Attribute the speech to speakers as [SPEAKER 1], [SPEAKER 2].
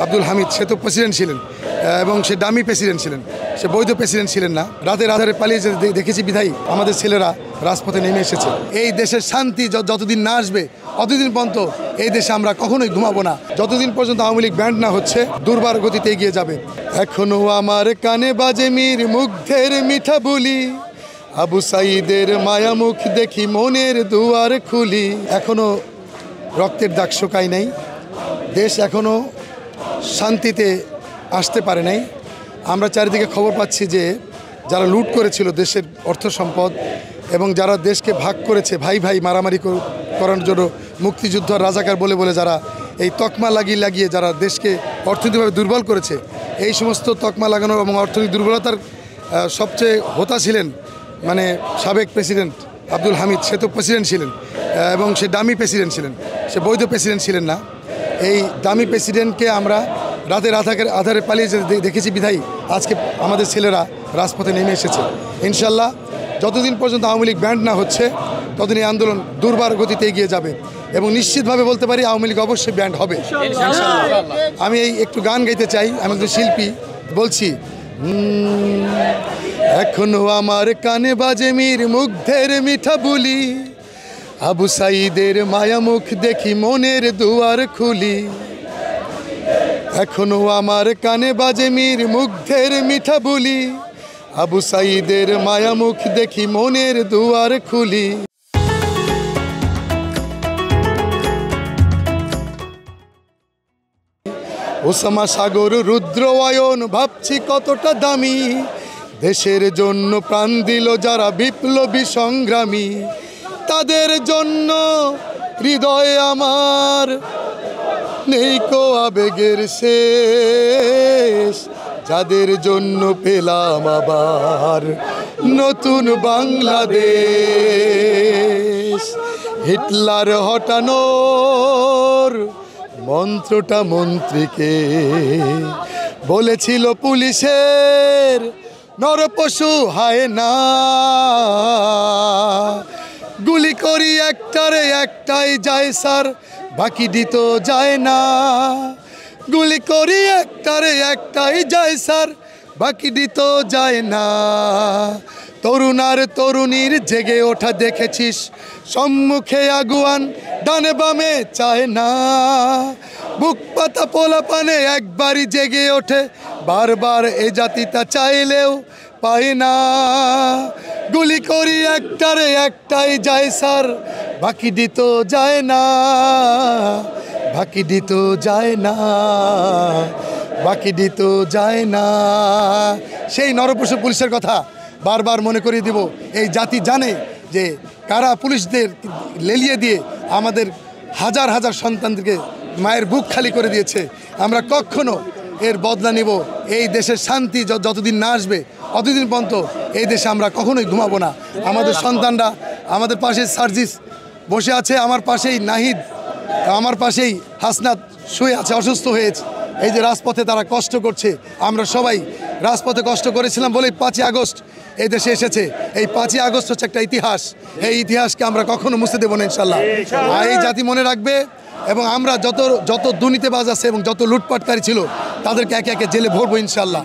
[SPEAKER 1] আব্দুল হামিদ সে তো প্রেসিডেন্ট ছিলেন এবং সে ডামি প্রেসিডেন্ট ছিলেন, সে বৈধ প্রেসিডেন্ট ছিলেন না। রাতের আধারে পালিয়ে যেতে দেখেছি বিধায় আমাদের ছেলেরা রাজপথে নেমে এসেছে। এই দেশের শান্তি যতদিন না আসবে অতদিন পর্যন্ত এই দেশে আমরা কখনোই ঘুমাবো না। যতদিন পর্যন্ত আওয়ামী লীগ ব্যান্ড না হচ্ছে দুর্বার গতিতে এগিয়ে যাবে। এখনো আমার কানে বাজে মীর মুগ্ধের মিঠা বলি, আবু সাঈদের মায়া মুখ দেখি মনের দুয়ার খুলি। এখনো রক্তের দাগ শুকায় নাই, দেশ এখনো শান্তিতে আসতে পারে নাই। আমরা চারিদিকে খবর পাচ্ছি যে যারা লুট করেছিল দেশের অর্থ সম্পদ এবং যারা দেশকে ভাগ করেছে, ভাই ভাই মারামারি করানোর জন্য মুক্তিযুদ্ধ রাজাকার বলে বলে যারা এই তকমা লাগিয়ে যারা দেশকে অর্থনৈতিকভাবে দুর্বল করেছে, এই সমস্ত তকমা লাগানোর এবং অর্থনৈতিক দুর্বলতার সবচেয়ে হোতা ছিলেন মানে সাবেক প্রেসিডেন্ট আব্দুল হামিদ। সে তো প্রেসিডেন্ট ছিলেন এবং সে ডামি প্রেসিডেন্ট ছিলেন, সে বৈধ প্রেসিডেন্ট ছিলেন না। এই দামি প্রেসিডেন্টকে আমরা রাতের আধারে পালিয়ে যেতে দেখেছি বিধায় আজকে আমাদের ছেলেরা রাজপথে নেমে এসেছে। ইনশাল্লাহ যতদিন পর্যন্ত আওয়ামী লীগ ব্যান্ড না হচ্ছে ততদিন এই আন্দোলন দুর্বার গতিতে এগিয়ে যাবে এবং নিশ্চিতভাবে বলতে পারি আওয়ামী লীগ অবশ্যই ব্যান্ড হবে ইনশাল্লাহ। আমি এই একটু গান গাইতে চাই, আমি একজন শিল্পী, বলছি এখনো আমার কানে বাজে মীর মুগ্ধের মিঠা বলি, আবু সাঈদের মায়া মুখ দেখি মনের দুয়ার খুলি। এখনো আমার কানে বাজে মীর মুগ্ধের মিঠা বলি, আবু সাঈদের মায়া মুখ দেখি মনের দুয়ার খুলি। ওসামা সাগর রুদ্র অয়ন ভাবছি কতটা দামি, দেশের জন্য প্রাণ দিল যারা বিপ্লবী সংগ্রামী। তাদের জন্য হৃদয়ে আমার নেই কো আবেগের শেষ, যাদের জন্য পেলাম আবার নতুন বাংলাদেশ। হিটলার হটানোর মন্ত্রটা মন্ত্রীকে বলেছিল পুলিশের নরপশু হায় না, গুলি করি একটারে একটাই যায় স্যার বাকি দিত যায় না। গুলি করি একটারে একটাই যায় স্যার বাকি দিত যায় না। তরুণ আর তরুণীর জেগে ওঠা দেখেছিস, সম্মুখে আগুয়ান ডানে বামে চায় না। বুক পাতা পোলা পানে একবারই জেগে ওঠে, বারবার এ জাতি তা চাইলেও পায় না। গুলি করি একটারে একটাই যায় স্যার বাকি দিত যায় না, বাকি দিত যায় না, বাকি দিত যায় না। সেই নরপশু পুলিশের কথা বারবার মনে করিয়ে দিব। এই জাতি জানে যে কারা পুলিশদের লেলিয়ে দিয়ে আমাদের হাজার হাজার সন্তানদেরকে মায়ের বুক খালি করে দিয়েছে। আমরা কখনো এর বদলা নিব। এই দেশের শান্তি যতদিন না আসবে অতদিন পর্যন্ত এই দেশে আমরা কখনোই ঘুমাবো না। আমাদের সন্তানরা, আমাদের পাশে সার্জিস বসে আছে, আমার পাশেই নাহিদ, আমার পাশেই হাসনাত শুয়ে আছে অসুস্থ হয়েছে। এই যে রাজপথে তারা কষ্ট করছে, আমরা সবাই রাজপথে কষ্ট করেছিলাম বলেই 5ই আগস্ট এই দেশে এসেছে। এই 5ই আগস্ট হচ্ছে একটা ইতিহাস, এই ইতিহাসকে আমরা কখনো মুছে দেবো না ইনশাল্লাহ। আর এই জাতি মনে রাখবে এবং আমরা যত দুর্নীতিবাজ আছে এবং যত লুটপাটকারী ছিল তাদেরকে একে একে জেলে ভরবো ইনশাল্লাহ।